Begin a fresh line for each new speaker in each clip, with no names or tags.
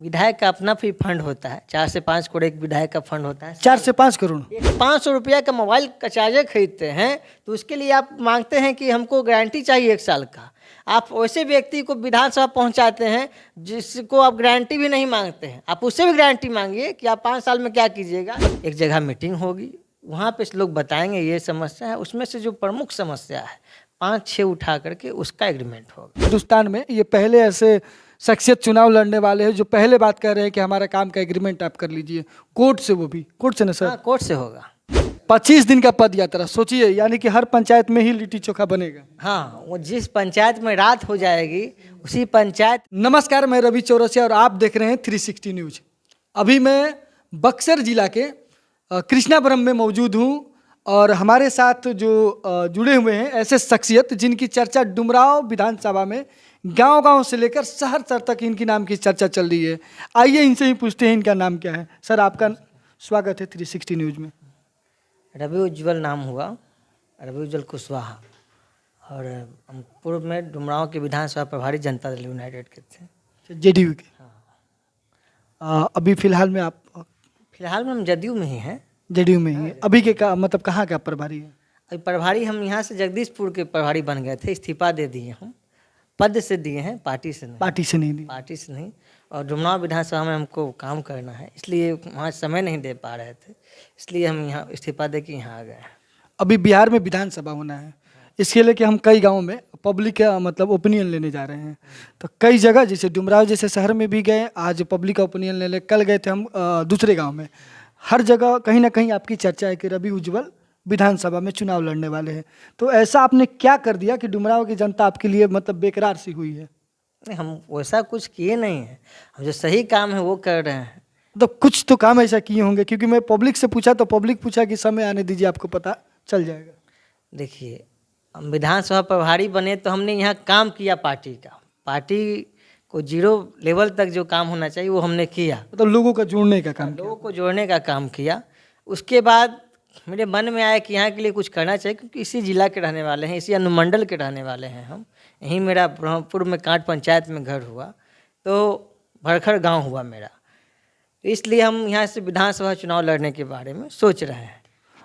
विधायक का अपना भी फंड होता है, 4 से 5 करोड़ एक विधायक का फंड होता है।
4 से 5 करोड़।
एक 500 रुपया का मोबाइल का चार्जर खरीदते हैं तो उसके लिए आप मांगते हैं कि हमको गारंटी चाहिए 1 साल का। आप वैसे व्यक्ति को विधानसभा पहुंचाते हैं जिसको आप गारंटी भी नहीं मांगते हैं, आप उससे भी गारंटी मांगिए कि आप 5 साल में क्या कीजिएगा। एक जगह मीटिंग होगी, वहाँ पे लोग बताएंगे ये समस्या है, उसमें से जो प्रमुख समस्या है 5-6 उठा करके उसका एग्रीमेंट होगा।
हिंदुस्तान में ये पहले ऐसे शख्सियत चुनाव लड़ने वाले हैं जो पहले बात कर रहे हैं कि हमारा काम का एग्रीमेंट आप कर लीजिए कोर्ट से, वो भी कोर्ट से ना सर।
हाँ, कोर्ट से होगा।
25 दिन का पद यात्रा सोचिए, यानी कि हर पंचायत में ही लिट्टी चोखा बनेगा।
हाँ, वो जिस पंचायत में रात हो जाएगी उसी पंचायत।
नमस्कार, मैं रवि चौरसिया और आप देख रहे हैं 360 न्यूज। अभी मैं बक्सर जिला के कृष्णापुरम में मौजूद हूँ और हमारे साथ जो जुड़े हुए हैं ऐसे शख्सियत जिनकी चर्चा डुमरांव विधानसभा में गांव-गांव से लेकर शहर स्तर तक इनकी नाम की चर्चा चल रही है। आइए इनसे ही पूछते हैं इनका नाम क्या है। सर, आपका स्वागत है 360 न्यूज में।
रवि उज्ज्वल नाम हुआ, रवि उज्ज्वल कुशवाहा, और हम पूर्व में डुमरांव के विधानसभा प्रभारी जनता दल यूनाइटेड के थे,
जेडीयू के। अभी फिलहाल में आप?
फिलहाल में हम जदयू में ही हैं।
जेडीयू में ही है। अभी के का मतलब कहाँ का प्रभारी है?
अभी प्रभारी हम यहाँ से जगदीशपुर के प्रभारी बन गए थे, इस्तीफा दे दिए हम। पद से दिए हैं, पार्टी से नहीं।
पार्टी से नहीं दी।
पार्टी से नहीं, और डुमरांव विधानसभा में हमको काम करना है, इसलिए वहाँ समय नहीं दे पा रहे थे, इसलिए हम यहाँ इस्तीफा दे के यहाँ आ गए।
अभी बिहार में विधानसभा होना है, इसके लिए कि हम कई गांवों में पब्लिक का मतलब ओपिनियन लेने जा रहे हैं। तो कई जगह जैसे डुमरांव जैसे शहर में भी गए, आज पब्लिक का ओपिनियन लेने कल गए थे हम दूसरे गांव में। हर जगह कहीं ना कहीं आपकी चर्चा है कि रवि उज्ज्वल विधानसभा में चुनाव लड़ने वाले हैं। तो ऐसा आपने क्या कर दिया कि डुमरांव की जनता आपके लिए मतलब बेकरार सी हुई है?
नहीं, हम वैसा कुछ किए नहीं हैं, हम जो सही काम है वो कर रहे हैं।
तो कुछ तो काम ऐसा किए होंगे, क्योंकि मैं पब्लिक से पूछा तो पब्लिक पूछा कि समय आने दीजिए आपको पता चल जाएगा।
देखिए, हम विधानसभा प्रभारी बने तो हमने यहाँ काम किया पार्टी का, पार्टी को 0 लेवल तक जो काम होना चाहिए वो हमने किया,
मतलब लोगों का जोड़ने का काम किया।
लोगों को जोड़ने का काम किया। उसके बाद मेरे मन में आया कि यहाँ के लिए कुछ करना चाहिए, क्योंकि इसी जिला के रहने वाले हैं, इसी अनुमंडल के रहने वाले हैं हम। यहीं मेरा ब्रह्मपुर में कांट पंचायत में घर हुआ, तो भरखर गांव हुआ मेरा, तो इसलिए हम यहाँ से विधानसभा चुनाव लड़ने के बारे में सोच रहे हैं।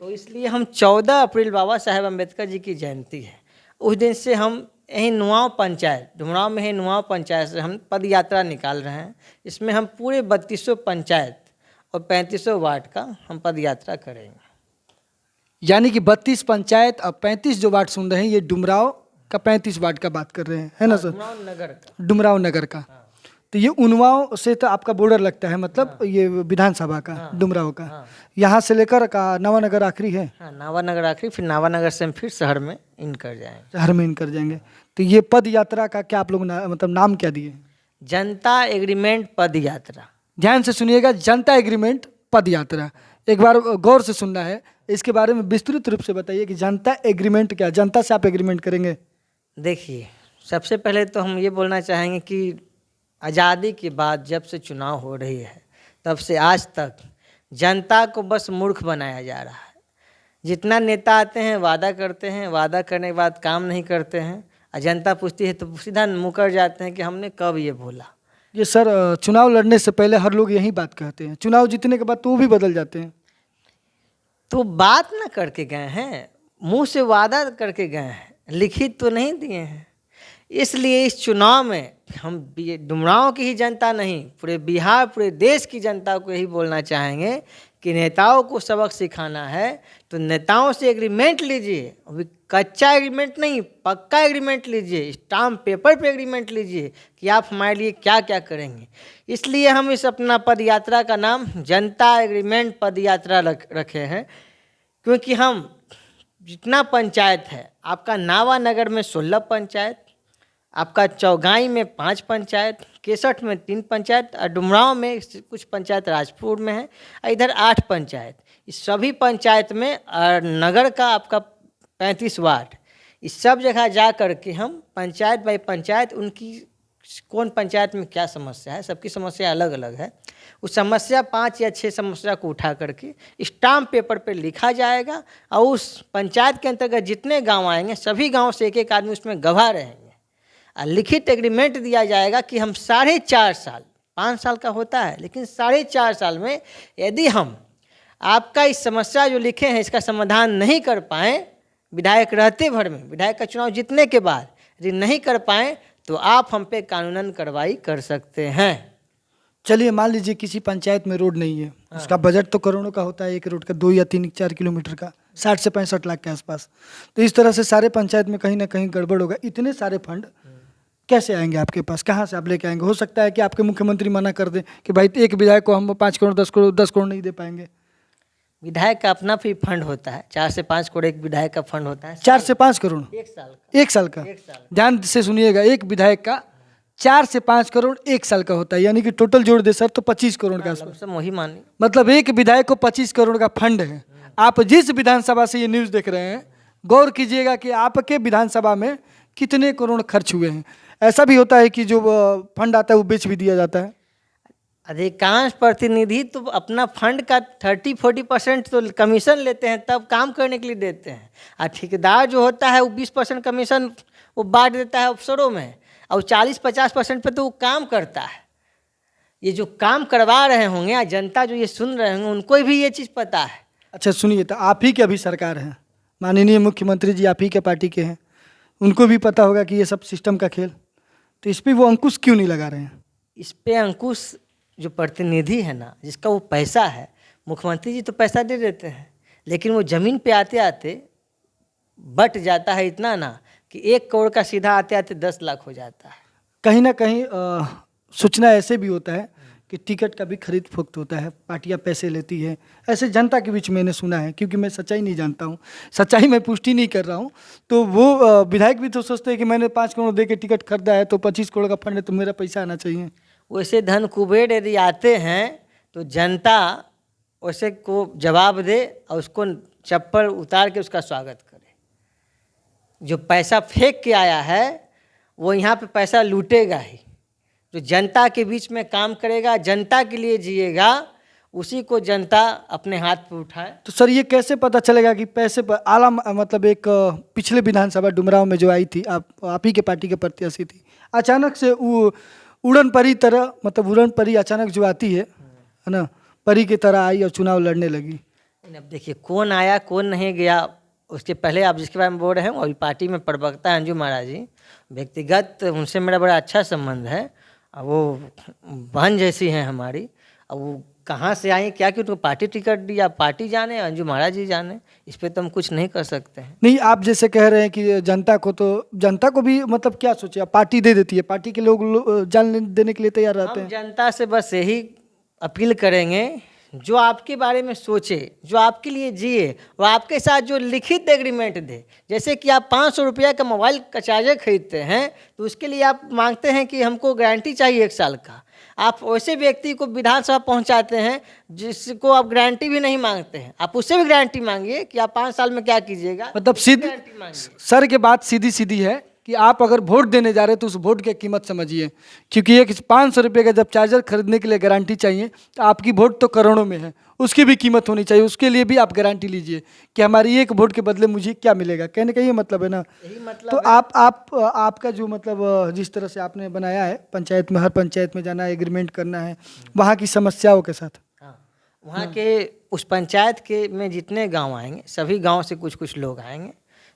तो इसलिए हम 14 अप्रैल बाबा साहेब अम्बेडकर जी की जयंती है, उस दिन से हम यहीं नुआव पंचायत, डुमरांव में ही नुआव पंचायत से हम पद यात्रा निकाल रहे हैं। इसमें हम पूरे 3200 पंचायत और 3500 वार्ड का हम पद यात्रा करेंगे।
यानी कि 32 पंचायत और 35 जो वार्ड सुन रहे हैं, ये डुमरांव का 35 वार्ड का बात कर रहे हैं, है ना सर?
डुमरांव नगर का।
डुमरांव नगर का। तो ये उन्नाव से तो आपका बॉर्डर लगता है, मतलब ये विधानसभा का डुमरांव का। यहाँ से लेकर का नावानगर आखिरी है।
हाँ, नावानगर आखिरी, फिर नावानगर से हम फिर शहर में इन कर जाएंगे।
शहर में इन कर जाएंगे। तो ये पद यात्रा का क्या आप लोग मतलब नाम क्या दिए?
जनता एग्रीमेंट पद यात्रा।
ध्यान से सुनिएगा, जनता एग्रीमेंट पद यात्रा। एक बार गौर से सुनना है, इसके बारे में विस्तृत रूप से बताइए कि जनता एग्रीमेंट क्या, जनता से आप एग्रीमेंट करेंगे?
देखिए, सबसे पहले तो हम ये बोलना चाहेंगे कि आज़ादी के बाद जब से चुनाव हो रही है तब से आज तक जनता को बस मूर्ख बनाया जा रहा है। जितना नेता आते हैं वादा करते हैं, वादा करने के बाद काम नहीं करते हैं, और जनता पूछती है तो सीधा मुकर जाते हैं कि हमने कब ये बोला।
ये सर, चुनाव लड़ने से पहले हर लोग यही बात कहते हैं, चुनाव जीतने के बाद तो वो भी बदल जाते हैं।
तो बात ना करके गए हैं, मुंह से वादा करके गए हैं, लिखित तो नहीं दिए हैं। इसलिए इस चुनाव में हम डुमरांव की ही जनता नहीं, पूरे बिहार, पूरे देश की जनता को यही बोलना चाहेंगे कि नेताओं को सबक सिखाना है तो नेताओं से एग्रीमेंट लीजिए। अभी कच्चा एग्रीमेंट नहीं, पक्का एग्रीमेंट लीजिए, स्टाम्प पेपर पे एग्रीमेंट लीजिए कि आप हमारे लिए क्या क्या करेंगे। इसलिए हम इस अपना पद यात्रा का नाम जनता एग्रीमेंट पद यात्रा रखे हैं, क्योंकि हम जितना पंचायत है, आपका नावानगर में 16 पंचायत, आपका चौगाई में 5 पंचायत, केसठ में 3 पंचायत, और डुमरांव में कुछ पंचायत राजपुर में है, इधर 8 पंचायत। इस सभी पंचायत में नगर का आपका 35 वार्ड, इस सब जगह जा कर के हम पंचायत बाई पंचायत उनकी कौन पंचायत में क्या समस्या है, सबकी समस्या अलग अलग है, उस समस्या 5 या 6 समस्या को उठा करके स्टाम्प पेपर पे लिखा जाएगा, और उस पंचायत के अंतर्गत जितने गांव आएंगे सभी गांव से एक एक आदमी उसमें गवाह रहेंगे। लिखित एग्रीमेंट दिया जाएगा कि हम 4.5 साल 5 साल का होता है, लेकिन 4.5 साल में यदि हम आपका इस समस्या जो लिखे हैं इसका समाधान नहीं कर पाएँ, विधायक रहते भर में, विधायक का चुनाव जीतने के बाद यदि नहीं कर पाएँ तो आप हम पे कानूनन कार्रवाई कर सकते हैं।
चलिए मान लीजिए किसी पंचायत में रोड नहीं है, उसका बजट तो करोड़ों का होता है, एक रोड का 2 या 3-4 किलोमीटर का 60 से 65 लाख के आसपास। तो इस तरह से सारे पंचायत में कहीं ना कहीं गड़बड़ होगा। इतने सारे फंड कैसे आएंगे आपके पास, कहाँ से आप लेके आएंगे? हो सकता है कि आपके मुख्यमंत्री मना कर दें कि भाई एक विधायक को हम 5 करोड़ 10 करोड़ नहीं दे पाएंगे।
विधायक का अपना भी फंड होता है, 4 से 5 करोड़ एक विधायक का फंड होता है।
4 से 5 करोड़
एक साल का।
एक साल का?
एक साल।
ध्यान से सुनिएगा, एक विधायक का 4 से 5 करोड़ एक साल का होता है, यानी कि टोटल जोड़ दे सर तो 25 करोड़ का आसपास।
सब वही मानिए,
मतलब एक विधायक को 25 करोड़ का फंड है। आप जिस विधानसभा से ये न्यूज़ देख रहे हैं, गौर कीजिएगा कि आपके विधानसभा में कितने करोड़ खर्च हुए हैं। ऐसा भी होता है कि जो फंड आता है वो बेच भी दिया जाता है।
अधिकांश प्रतिनिधि तो अपना फंड का 30-40% तो कमीशन लेते हैं, तब काम करने के लिए देते हैं। और ठेकेदार जो होता है वो 20% कमीशन वो बांट देता है अफसरों में, और 40-50% पे तो वो काम करता है। ये जो काम करवा रहे होंगे या जनता जो ये सुन रहे होंगे उनको भी ये चीज़ पता है।
अच्छा सुनिए, तो आप ही की अभी सरकार है, माननीय मुख्यमंत्री जी आप ही के पार्टी के हैं, उनको भी पता होगा कि ये सब सिस्टम का खेल, तो इस पर वो अंकुश क्यों नहीं लगा रहे हैं?
इस पे अंकुश जो प्रतिनिधि है ना, जिसका वो पैसा है, मुख्यमंत्री जी तो पैसा दे देते हैं, लेकिन वो ज़मीन पे आते आते बट जाता है इतना ना कि 1 करोड़ का सीधा आते आते 10 लाख हो जाता है।
कहीं ना कहीं सूचना ऐसे भी होता है कि टिकट का भी खरीद फरोख्त होता है, पार्टियां पैसे लेती है, ऐसे जनता के बीच मैंने सुना है, क्योंकि मैं सच्चाई नहीं जानता हूँ, सच्चाई मैं पुष्टि नहीं कर रहा हूँ। तो वो विधायक भी तो सोचते हैं कि मैंने 5 करोड़ दे के टिकट खरीदा है तो 25 करोड़ का फंड है तो मेरा पैसा आना चाहिए।
वैसे धन कुबेर यदि आते हैं तो जनता वैसे को जवाब दे और उसको चप्पल उतार के उसका स्वागत करे। जो पैसा फेंक के आया है वो यहाँ पे पैसा लूटेगा ही। जो जनता के बीच में काम करेगा, जनता के लिए जिएगा, उसी को जनता अपने हाथ पे उठाए।
तो सर ये कैसे पता चलेगा कि पैसे पर आला मतलब एक पिछले विधानसभा डुमराव में जो आई थी, आप ही के पार्टी के प्रत्याशी थी, अचानक से वो उड़न परी तरह, मतलब उड़न परी अचानक जो आती है ना, परी की तरह आई और चुनाव लड़ने लगी।
अब देखिए कौन आया कौन नहीं गया, उसके पहले आप जिसके बारे में बोल रहे हैं वो अभी पार्टी में प्रवक्ता हैं अंजू महाराज जी, व्यक्तिगत उनसे मेरा बड़ा अच्छा संबंध है। अब वो बहन जैसी हैं हमारी। अब वो कहाँ से आई क्या कि उनको पार्टी टिकट दिया, पार्टी जाने, अंजू महाराज जी जाने, इस पर तो हम कुछ नहीं कर सकते हैं।
नहीं, आप जैसे कह रहे हैं कि जनता को, तो जनता को भी मतलब क्या सोचे, पार्टी दे देती है, पार्टी के लोग जान देने के लिए तैयार रहते
हम
हैं।
जनता से बस यही अपील करेंगे, जो आपके बारे में सोचे, जो आपके लिए जिए, वो आपके साथ जो लिखित एग्रीमेंट दे। जैसे कि आप 500 रुपया का मोबाइल का चार्जर खरीदते हैं तो उसके लिए आप मांगते हैं कि हमको गारंटी चाहिए 1 साल का। आप वैसे व्यक्ति को विधानसभा पहुंचाते हैं जिसको आप गारंटी भी नहीं मांगते हैं, आप उससे भी गारंटी मांगिए कि आप 5 साल में क्या कीजिएगा।
मतलब सीधी
गारंटी मांगिए।
सर के बात सीधी सीधी है कि आप अगर वोट देने जा रहे हैं तो उस वोट की कीमत समझिए, क्योंकि एक 500 रुपये का जब चार्जर खरीदने के लिए गारंटी चाहिए तो आपकी वोट तो करोड़ों में है, उसकी भी कीमत होनी चाहिए, उसके लिए भी आप गारंटी लीजिए कि हमारी एक वोट के बदले मुझे क्या मिलेगा। कहने का ये मतलब है ना।
यही मतलब
तो आपका जो मतलब जिस तरह से आपने बनाया है, पंचायत में हर पंचायत में जाना है, एग्रीमेंट करना है वहाँ की समस्याओं के साथ।
हाँ, वहाँ के उस पंचायत के में जितने गांव आएंगे, सभी गांव से कुछ कुछ लोग आएंगे।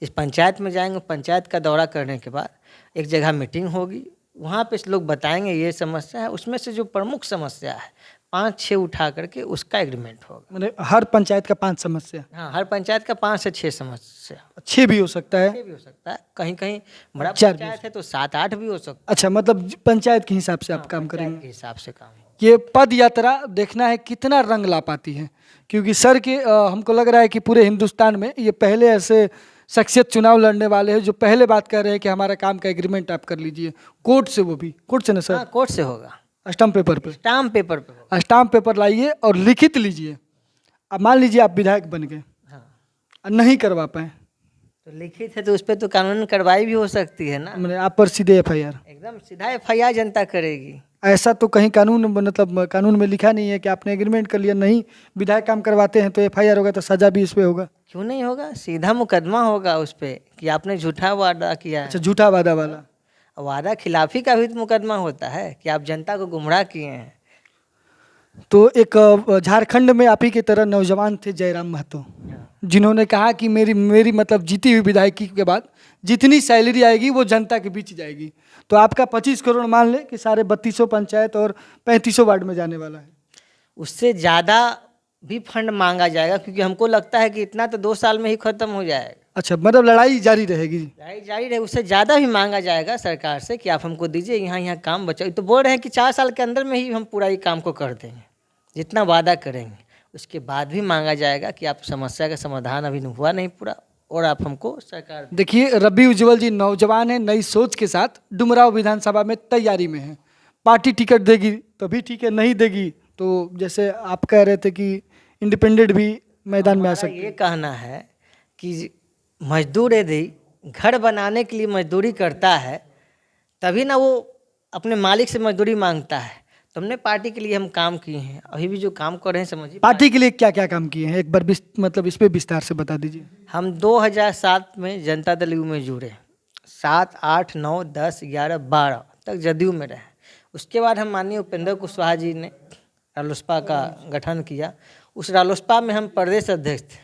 इस पंचायत में जाएंगे, पंचायत का दौरा करने के बाद एक जगह मीटिंग होगी, वहाँ पे लोग बताएंगे ये समस्या है, उसमें से जो प्रमुख समस्या है 5-6 उठा करके उसका एग्रीमेंट होगा।
मतलब हर पंचायत का 5 समस्या?
हाँ, हर पंचायत का 5 से 6 समस्या।
6 भी हो सकता है?
6 भी हो सकता है, कहीं कहीं बड़ा
4 भी
पंचायत है तो 7-8 भी हो सकता
अच्छा, मतलब पंचायत के हिसाब से आप
है।
काम
पंचायत
करेंगे।
के हिसाब से काम होगा।
ये पद यात्रा देखना है कितना रंग ला पाती है, क्योंकि सर के हमको लग रहा है कि पूरे हिंदुस्तान में ये पहले ऐसे शख्सियत चुनाव लड़ने वाले हैं जो पहले बात कर रहे हैं कि हमारा काम का एग्रीमेंट आप कर लीजिए कोर्ट से, वो भी कोर्ट से ना
हाँ,
सर,
कोर्ट से होगा,
स्टाम्प पेपर पे,
स्टाम्प पेपर पे होगा।
स्टाम्प पेपर लाइए और लिखित लीजिए। अब मान लीजिए आप विधायक बन गए
हाँ,
और नहीं करवा पाए,
तो लिखित है तो उस पर तो कानूनी कार्रवाई भी हो सकती है ना।
मैंने आप पर सीधे FIR।
एकदम सीधा FIR जनता करेगी।
ऐसा तो कहीं कानून मतलब कानून में लिखा नहीं है कि आपने एग्रीमेंट कर लिया, नहीं विधायक काम करवाते हैं तो FIR होगा, तो सजा भी इस पे होगा।
क्यों नहीं होगा, सीधा मुकदमा होगा उस पर कि आपने झूठा वादा किया है।
अच्छा, झूठा वादा वाला।
वादा खिलाफी का भी तो मुकदमा होता है कि आप जनता को गुमराह किए हैं।
तो एक झारखंड में आप ही की तरह नौजवान थे जयराम महतो, जिन्होंने कहा कि मेरी मेरी मतलब जीती हुई विधायकी के बाद जितनी सैलरी आएगी वो जनता के बीच जाएगी। तो आपका 25 करोड़ मान ले कि सारे 3200 पंचायत और 3500 वार्ड में जाने वाला है।
उससे ज़्यादा भी फंड मांगा जाएगा, क्योंकि हमको लगता है कि इतना तो 2 साल में ही खत्म हो जाएगा।
अच्छा, मतलब लड़ाई जारी रहेगी।
लड़ाई जारी रहे, उससे ज़्यादा भी मांगा जाएगा सरकार से कि आप हमको दीजिए, यहाँ यहाँ काम बचा। तो बोल रहे हैं कि 4 साल के अंदर में ही हम पूरा ये काम को कर देंगे, जितना वादा करेंगे। उसके बाद भी मांगा जाएगा कि आप समस्या का समाधान अभी हुआ नहीं पूरा, और आप हमको सरकार।
देखिए, रवि उज्जवल जी नौजवान हैं, नई सोच के साथ डुमरांव विधानसभा में तैयारी में हैं। पार्टी टिकट देगी तभी ठीक है, नहीं देगी तो जैसे आप कह रहे थे कि इंडिपेंडेंट भी मैदान में आ सकते।
ये कहना है कि मजदूर यदि घर बनाने के लिए मजदूरी करता है तभी ना वो अपने मालिक से मजदूरी मांगता है। तो हमने पार्टी के लिए हम काम किए हैं, अभी भी जो काम कर रहे हैं समझिए।
पार्टी के लिए क्या क्या काम किए हैं, एक बार मतलब इस पे विस्तार से बता दीजिए।
हम 2007 में जनता दल यू में जुड़े, 7, 8, 9, 10, 11, 12 तक जदयू में रहे। उसके बाद हम माननीय उपेंद्र कुशवाहा जी ने रालोसपा का गठन किया। उस रालोसपा में हम प्रदेश अध्यक्ष थे।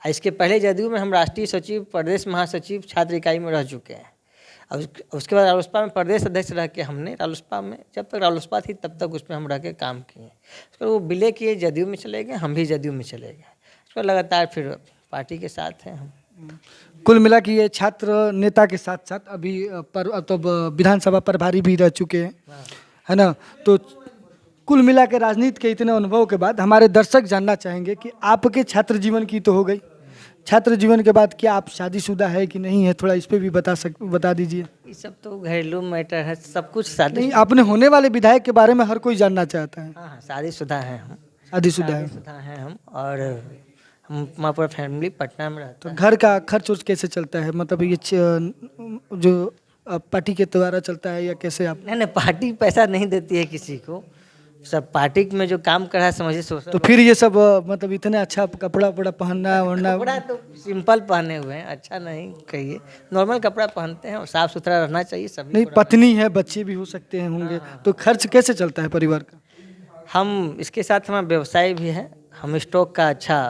इसके पहले जदयू में हम राष्ट्रीय सचिव, प्रदेश महासचिव, छात्र इकाई में रह चुके हैं। और उसके बाद रालोसपा में प्रदेश अध्यक्ष रह के हमने रालोसपा में, जब तक रालोसपा थी तब तक उसमें हम रह के काम किए। उसके बाद वो विलय किए, जदयू में चले गए, हम भी जदयू में चले गए। उसके बाद लगातार फिर पार्टी के साथ हैं हम।
कुल मिला कि ये छात्र नेता के साथ साथ अभी विधानसभा प्रभारी भी रह चुके हैं, है ना। तो कुल मिला के राजनीति के इतने अनुभव के बाद हमारे दर्शक जानना चाहेंगे कि आपके छात्र जीवन की तो हो गई, छात्र जीवन के बाद क्या आप शादीशुदा है कि नहीं है, थोड़ा इस पे भी बता दीजिए।
ये सब तो घरेलू मैटर है, सब कुछ शादी।
नहीं, आपने होने वाले विधायक के बारे में हर कोई जानना चाहता है।
हाँ, शादीशुदा हैं हम।
शादीशुदा है।
शादीशुदा हैं हम, और हम हमारा पूरा फैमिली पटना में रहता
तो
है।
घर का खर्च उर्च कैसे चलता है, मतलब ये जो पार्टी के द्वारा चलता है या कैसे आप?
नहीं, पार्टी पैसा नहीं देती है किसी को, सब पार्टी में जो काम कर रहा है समझिए।
तो फिर ये सब मतलब इतने अच्छा कपड़ा वपड़ा पहनना वरना?
कपड़ा तो सिंपल पहने हुए हैं, अच्छा नहीं कहिए, नॉर्मल कपड़ा पहनते हैं और साफ सुथरा रहना चाहिए सभी।
नहीं, पत्नी है, बच्चे भी हो सकते हैं होंगे, तो खर्च कैसे चलता है परिवार का?
हम इसके साथ हमारा व्यवसाय भी है, हम स्टॉक का अच्छा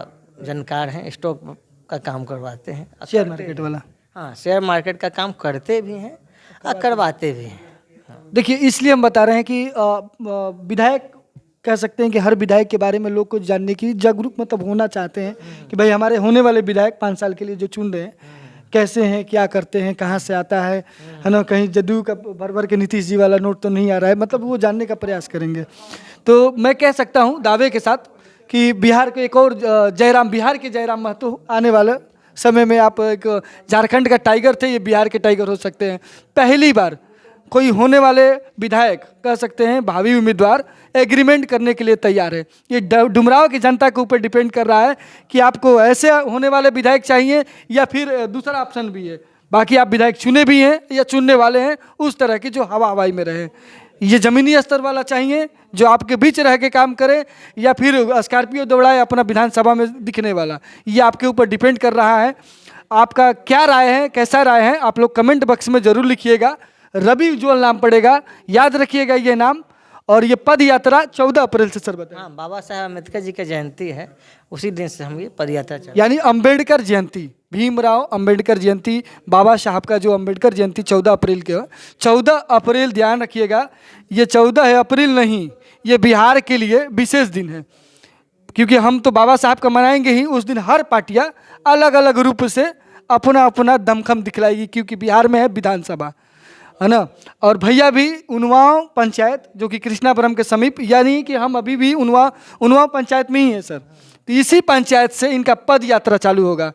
जानकार हैं, स्टॉक का काम करवाते हैं।
शेयर मार्केट वाला?
हाँ, शेयर मार्केट का काम करते भी हैं और करवाते भी हैं।
देखिए, इसलिए हम बता रहे हैं कि विधायक कह सकते हैं कि हर विधायक के बारे में लोग को जानने की जागरूक मतलब होना चाहते हैं कि भाई हमारे होने वाले विधायक 5 साल के लिए जो चुन रहे हैं कैसे हैं, क्या करते हैं, कहाँ से आता है ना। कहीं जदयू का भर के नीतीश जी वाला नोट तो नहीं आ रहा है, मतलब वो जानने का प्रयास करेंगे। तो मैं कह सकता हूँ दावे के साथ कि बिहार के एक और बिहार के जयराम महतो आने वाले समय में आप एक झारखंड का टाइगर थे, ये बिहार के टाइगर हो सकते हैं। पहली बार कोई होने वाले विधायक कह सकते हैं भावी उम्मीदवार एग्रीमेंट करने के लिए तैयार है। ये डुमरांव की जनता के ऊपर डिपेंड कर रहा है कि आपको ऐसे होने वाले विधायक चाहिए या फिर दूसरा ऑप्शन भी है। बाकी आप विधायक चुने भी हैं या चुनने वाले हैं, उस तरह की जो हवा हवाई में रहे। ये ज़मीनी स्तर वाला चाहिए जो आपके बीच रह के काम करे, या फिर स्कॉर्पियो दौड़ाए अपना विधानसभा में दिखने वाला, ये आपके ऊपर डिपेंड कर रहा है। आपका क्या राय है, कैसा राय है, आप लोग कमेंट बॉक्स में ज़रूर लिखिएगा। रवि उज्जवल नाम पड़ेगा, याद रखिएगा ये नाम। और ये पद यात्रा 14 अप्रैल से सर बताएं।
हाँ, बाबा साहब अम्बेडकर जी का जयंती है, उसी दिन से हम ये पद यात्रा चल।
यानी अम्बेडकर जयंती, भीमराव अम्बेडकर जयंती, बाबा साहब का जो अम्बेडकर जयंती 14 अप्रैल के, 14 अप्रैल ध्यान रखिएगा, ये 14 अप्रैल नहीं, ये बिहार के लिए विशेष दिन है। क्योंकि हम तो बाबा साहब का मनाएंगे ही, उस दिन हर पार्टियां अलग अलग रूप से अपना अपना दमखम दिखलाएगी, क्योंकि बिहार में है विधानसभा, है ना। और भैया भी उन्नाव पंचायत जो कि कृष्णापुरम के समीप, यानी कि हम अभी भी उन्नाव पंचायत में ही है सर। तो इसी पंचायत से इनका पद यात्रा चालू होगा।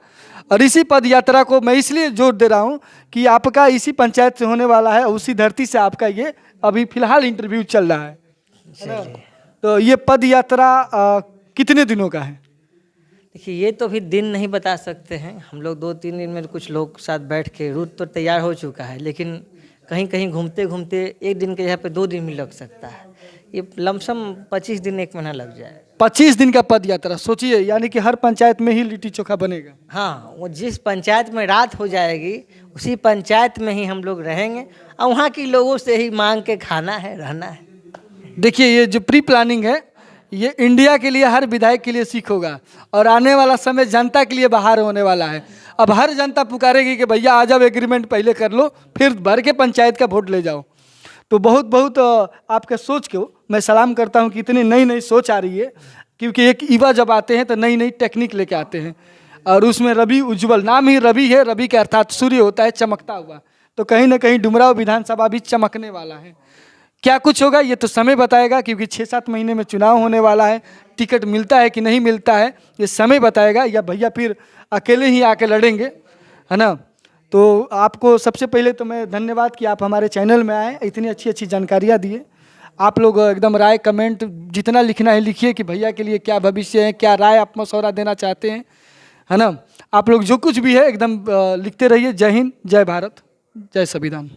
और इसी पद यात्रा को मैं इसलिए जोर दे रहा हूँ कि आपका इसी पंचायत से होने वाला है, उसी धरती से आपका ये अभी फिलहाल इंटरव्यू चल रहा है ना? तो ये पद यात्रा कितने दिनों का है?
देखिए, ये तो भी दिन नहीं बता सकते हैं हम लोग। 2-3 दिन में कुछ लोग साथ बैठ के रूट तो तैयार हो चुका है, लेकिन कहीं कहीं घूमते घूमते एक दिन के जगह पे 2 दिन भी लग सकता है। ये लमसम 25 दिन 1 महीना लग जाए।
25 दिन का पद यात्रा, सोचिए, यानी कि हर पंचायत में ही लिट्टी चोखा बनेगा।
हाँ, वो जिस पंचायत में रात हो जाएगी उसी पंचायत में ही हम लोग रहेंगे और वहाँ के लोगों से ही मांग के खाना है, रहना है।
देखिए, ये जो प्री प्लानिंग है, ये इंडिया के लिए, हर विधायक के लिए सीख होगा, और आने वाला समय जनता के लिए बाहर होने वाला है। अब हर जनता पुकारेगी कि भैया आ जाओ, एग्रीमेंट पहले कर लो, फिर भर के पंचायत का वोट ले जाओ। तो बहुत बहुत आपके सोच को मैं सलाम करता हूँ कि इतनी नई नई सोच आ रही है, क्योंकि एक युवा जब आते हैं तो नई नई टेक्निक लेके आते हैं, और उसमें रवि उज्जवल, नाम ही रवि है, रवि के अर्थात सूर्य होता है चमकता हुआ, तो कहीं ना कहीं डुमरांव विधानसभा भी चमकने वाला है। क्या कुछ होगा ये तो समय बताएगा, क्योंकि 6-7 महीने में चुनाव होने वाला है। टिकट मिलता है कि नहीं मिलता है ये समय बताएगा, या भैया फिर अकेले ही आके लड़ेंगे, है ना। तो आपको सबसे पहले तो मैं धन्यवाद कि आप हमारे चैनल में आए, इतनी अच्छी अच्छी जानकारियाँ दिए। आप लोग एकदम राय कमेंट जितना लिखना है लिखिए कि भैया के लिए क्या भविष्य है, क्या राय आप मशवरा देना चाहते हैं, है ना। आप लोग जो कुछ भी है एकदम लिखते रहिए। जय हिंद, जय भारत, जय संविधान।